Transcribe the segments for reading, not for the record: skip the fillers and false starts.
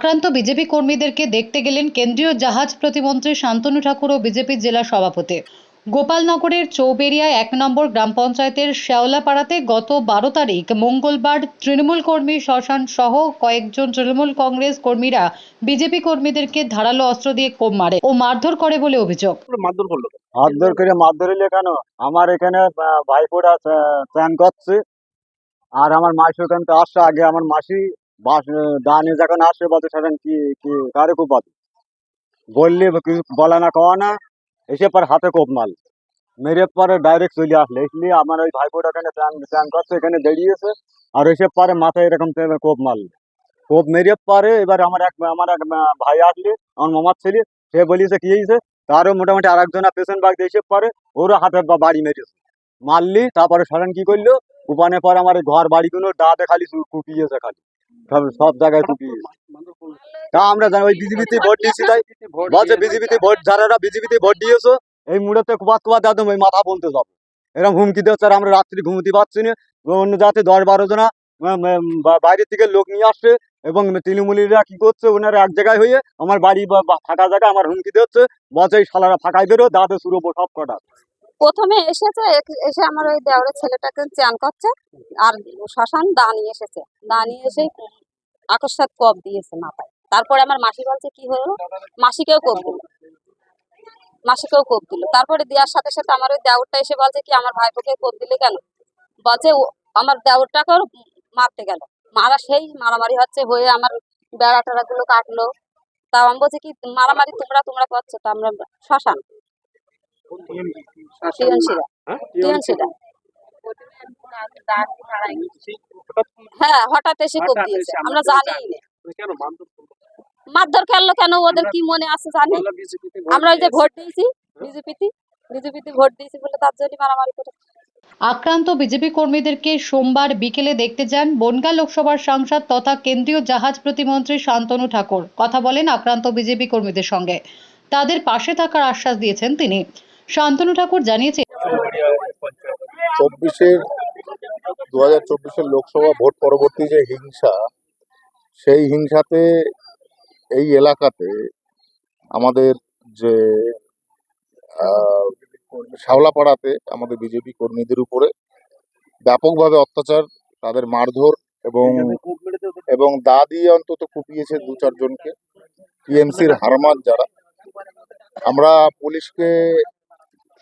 আক্রান্ত বিজেপি কর্মীদেরকে দেখতে গেলেন কেন্দ্রীয় জাহাজ প্রতিমন্ত্রী শান্তনু ঠাকুর ও বিজেপির জেলা সভাপতি। গোপালনগরের চৌবেরিয়া ১ নম্বর গ্রাম পঞ্চায়েতের শেওলাপাড়াতে গত ১২ তারিখ মঙ্গলবার তৃণমূল কর্মী শ্মশান সহ কয়েকজন তৃণমূল কংগ্রেস কর্মীরা বিজেপি কর্মীদেরকে ধারালো অস্ত্র দিয়ে কোপ মারে ও মারধর করে বলে অভিযোগ। মারধর করলো মারধর হইলে কেন? আমার এখানে ভাইপোরা স্নান করছে, আর আমার মাসি ওখান থেকে আসছে। আগে আমার মাসি দানে যখন আসছে বলতে সেখানে কি কি কারে কোপ আছে বললে কিছু বলা না কওয়া না, এসে পর হাতে কোপ মারল, মেরে পরে ডাইরেক্ট চলে আসলে। इसलिए আমার ওই ভাইপোটা এখানে স্নান করছে, এখানে দাঁড়িয়েছে, আর এসে পরে মাথায় এরকম কোপ মারল। কোপ মেরে পরে এবার আমার এক ভাই আসলে, আমার মামার ছেলে, সে বলিয়েছে কি হয়েছে, তারও মোটামুটি আর একজনা পেছন বাগ দিয়ে এসে পরে ওরও হাতে বাড়ি মেরেছে, মারলি। তারপরে সাধারণ কি করলো, কুপানে পরে আমার এই ঘর বাড়িগুলো দাঁতে খালি কুপিয়েছে, খালি সব জায়গায় কুপিয়েছে। তা আমরা জানি ওই বিজেপিতে ভোট দিয়েছি, তাই বলছে বিজেপিতে ভোট, যারা বিজেপিতে ভোট দিয়েছো এই মুহূর্তে কুপাত একদম ওই মাথা বলতে যাবো, এরকম হুমকি দিচ্ছে। আর আমরা রাত্রি ঘুমোতে পারছি না, অন্য জাতি ১০-১২ জনা বাইরের থেকে লোক নিয়ে আসছে, এবং তৃণমূলীরা কি করছে, ওনারা এক জায়গায় হয়ে আমার বাড়ি বা ফাঁকা জায়গা আমার হুমকি দিচ্ছে, বলছে এই শালারা ফাঁকাই বেরো, দাঁতে সুরবো সব কটা। প্রথমে এসে আমার ওই দেওরের ছেলেটাকে চান করছে, আর শ্মশান দা নিয়ে এসেছে, দা নিয়ে এসে আকস্মাৎ কোপ দিয়েছে মাথায়। তারপরে আমার মাসি বলছে কি হলো, মাসিকেও কোপ দিল। তারপরে দেওয়ার সাথে সাথে আমার ওই দেওরটা এসে বলছে কি আমার ভাইপোকে কোপ দিলে কেন, বলছে আমার দেওরটাকে মারতে গেল, সেই মারামারি হয়ে আমার বেড়া টেড়া গুলো কাটলো। তাও আমি বলছি কি মারামারি তোমরা করছো, তো আমরা শ্মশান টিএমসিরা হ্যাঁ হঠাৎ এসে কোপ দিয়েছে, আমরা জানি মারধর করলো কেন, ওদের কি মনে আছে জানি। আমরা ওই যে ভোট দিয়েছি বিজেপিতে ভোট দিয়েছি বলে তার জন্য মারামারি করে। আক্রান্ত বিজেপি কর্মীদেরকে সোমবার বিকেলে দেখতে যান বনগাঁ লোকসভার সাংসদ তথা কেন্দ্রীয় জাহাজ প্রতিমন্ত্রী শান্তনু ঠাকুর। কথা বলেন আক্রান্ত বিজেপি কর্মীদের সঙ্গে, তাদের পাশে থাকার আশ্বাস দিয়েছেন তিনি। শান্তনু ঠাকুর জানিয়েছেন, 2024 লোকসভা ভোট পরবর্তী যে হিংসা, সেই হিংসাতে এই এলাকাতে আমাদের যে শাওলাপাড়াতে আমাদের বিজেপি কর্মীদের উপরে ব্যাপকভাবে অত্যাচার, তাদের মারধর এবং দা দিয়ে অন্তত কুপিয়েছে ২-৪ জনকে টিএমসির হারমাত যারা। আমরা পুলিশকে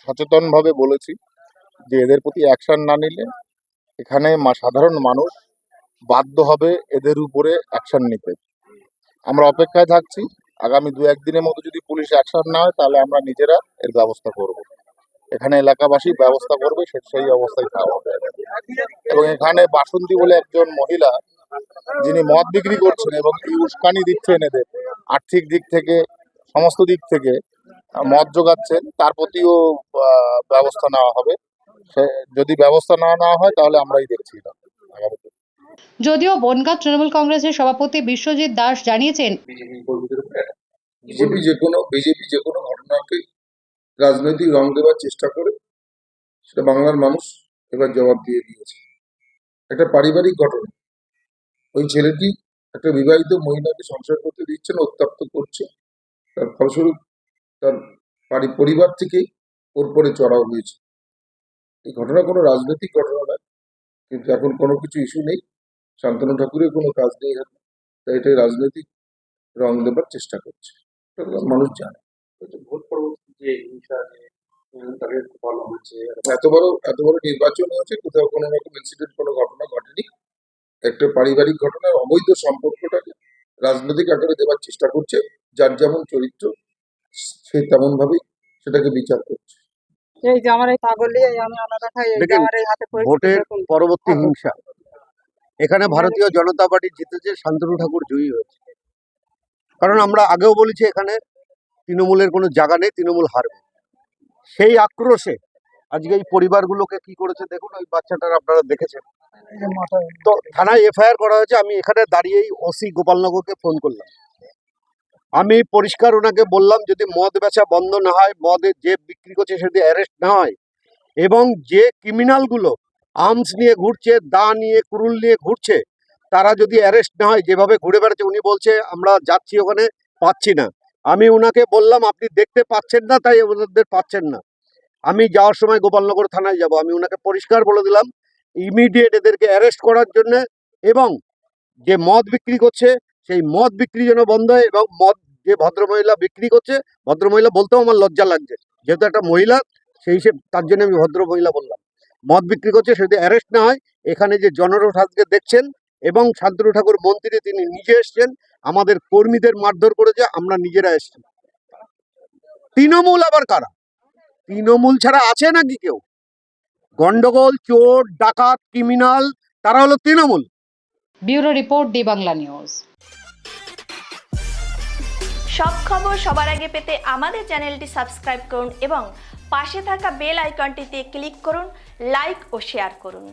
সচেতনভাবে বলেছি যে এদের প্রতি অ্যাকশন না নিলে এখানে সাধারণ মানুষ বাধ্য হবে এদের উপরে অ্যাকশন নিতে। আমরা অপেক্ষায় থাকছি, আগামী ২-১ দিনের মধ্যে যদি পুলিশ অ্যাকশন না হয় তাহলে আমরা নিজেরা এর ব্যবস্থা করব। এখানে এলাকাবাসী ব্যবস্থা করবে, সেই অবস্থায় খাওয়া হবে। এবং এখানে বাসন্তী বলে একজন মহিলা, যিনি মদ বিক্রি করছেন এবং এই উস্কানি দিচ্ছেন, এদের আর্থিক দিক থেকে সমস্ত দিক থেকে মদ যোগাচ্ছেন, তার প্রতিও ব্যবস্থা নেওয়া হবে। যদি ব্যবস্থা না নেওয়া হয় তাহলে আমরাই দেখছি না। যদিও বনগাঁ তৃণমূল কংগ্রেসের সভাপতি বিশ্বজিৎ দাস জানিয়েছেন, বিজেপি যে কোনো ঘটনাকে রাজনৈতিক রং দেওয়ার চেষ্টা করে, সেটা বাংলার মানুষ এবার জবাব দিয়ে দিয়েছে। একটা পারিবারিক ঘটনা, ওই ছেলেটি একটা বিবাহিত মহিলাকে সংসার করতে দিচ্ছে না, উত্তপ্ত করছে, তার ফলস্বরূপ তার পরিবার থেকেই ওর পরে চড়াও হয়েছে। এই ঘটনা কোনো রাজনৈতিক ঘটনা নয়, কিন্তু এখন কোনো কিছু ইস্যু নেই, শান্তনু ঠাকুরের কোনো কাজ নেই, তাই এটাই রাজনৈতিক রং দেবার চেষ্টা করছে, মানুষ জানে। ভোট পরবর্তী যে হিংসা এত বড় নির্বাচন হয়েছে, কোথাও কোনো রকম ইনসিডেন্ট, কোনো ঘটনা ঘটেনি। একটা পারিবারিক ঘটনার অবৈধ সম্পর্কটাকে রাজনৈতিক আকারে দেওয়ার চেষ্টা করছে, যার যেমন চরিত্র সে তেমন ভাবেই সেটাকে বিচার করছে। ভোটের পরবর্তী হিংসা, এখানে ভারতীয় জনতা পার্টি জিতেছে, শান্তনু ঠাকুর জয়ী হয়েছে। কারণ আমরা আগেও বলেছি এখানে তৃণমূলের কোনো জায়গা নেই, তৃণমূল হারবে। সেই আক্রোশে আজকে এই পরিবারগুলোকে কি করেছে দেখুন, ওই বাচ্চাটার আপনারা দেখেছেন। তো থানায় এফআইআর করা হয়েছে। আমি এখানে দাঁড়িয়েই ওসি গোপালনগরকে ফোন করলাম, আমি পরিষ্কার ওনাকে বললাম যদি মদ বেচা বন্ধ না হয়, মদের যে বিক্রি করছে সেটি অ্যারেস্ট না হয়, এবং যে ক্রিমিনালগুলো আর্মস নিয়ে ঘুরছে, দা নিয়ে, কুরুল নিয়ে ঘুরছে, তারা যদি অ্যারেস্ট না হয়, যেভাবে ঘুরে বেড়াচ্ছে, উনি বলছে আমরা যাচ্ছি ওখানে, পাচ্ছি না। আমি ওনাকে বললাম আপনি দেখতে পাচ্ছেন না তাই ওদের পাচ্ছেন না। আমি যাওয়ার সময় গোপালনগর থানায় যাব, আমি ওনাকে পরিষ্কার বলে দিলাম ইমিডিয়েট এদেরকে অ্যারেস্ট করার জন্য, এবং যে মদ বিক্রি করছে সেই মদ বিক্রি যেন বন্ধ হয়, এবং মদ যে ভদ্রমহিলা বিক্রি করছে, ভদ্রমহিলা বলতেও আমার লজ্জা লাগছে, যেহেতু একটা মহিলা সেই হিসেবে তার জন্য আমি ভদ্রমহিলা বললাম, মদ বিক্রি করছে সে যদি অ্যারেস্ট না হয়, এখানে যে জনরোষ আজকে দেখছেন, এবং শান্তনু ঠাকুর মন্ত্রী তিনি নিজে এসছেন, আমাদের কর্মীদের মারধর করেছে, আমরা নিজেরা এসছি। তৃণমূল আবার কারা? তৃণমূল ছাড়া আছে নাকি কেউ? গন্ডগোল, চোর, ডাকাত, ক্রিমিনাল, তারা হলো Trinamool. Bureau report D Bangla news. সব খবর সবার আগে পেতে আমাদের চ্যানেলটি সাবস্ক্রাইব করুন এবং পাশে থাকা বেল আইকনটিতে ক্লিক করুন, লাইক ও শেয়ার করুন।